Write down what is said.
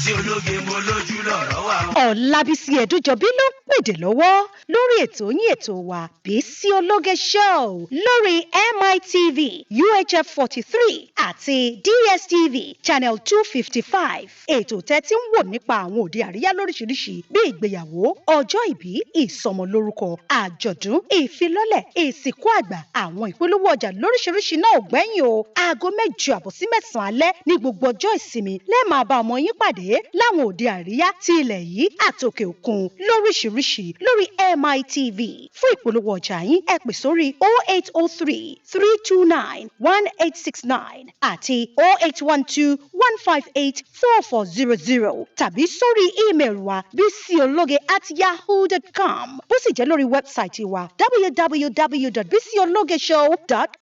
Bísí ológe mo lójú lọ̀rọ̀ wà. Ọlábísí Ẹ̀dújọbí ló ń pèdè lọ́wọ́ lórí ètò yín ètò wa Bísí Ológe Show lórí MITV UHF 43 àti DSTV Channel 255. Ètò tẹ́tí ń wò nípa àwọn òde àríyá lóríṣiríṣi bí ìgbéyàwó, ọjọ́ ìbí, ìsọmọlórúkọ, àjọ̀dún, ìfilọ́lẹ̀, ìsìnkú àgbà, àwọn ìpolówó ọjà lóríṣiríṣi náà ò gbẹ́yìn o. Aago 8:30 sí 9 alẹ́ ní gbogbo ọjọ́ ìsinmi lẹ́ẹ̀ máa bá ọmọ yín pàdé láwọn òde àríyá ti ilẹ̀ yìí àtòkè òkun lóríṣiríṣi lórí MITV. Fún ìpolówó ọjà yín ẹ pè sórí 0803 329 1869 àti 0812 158 4400 tàbí sórí ímeèlì wa bisiologe@yahoo.com. Bó sì jẹ́ lórí wẹ́bsáìtì wa www.bisiologeshow.com.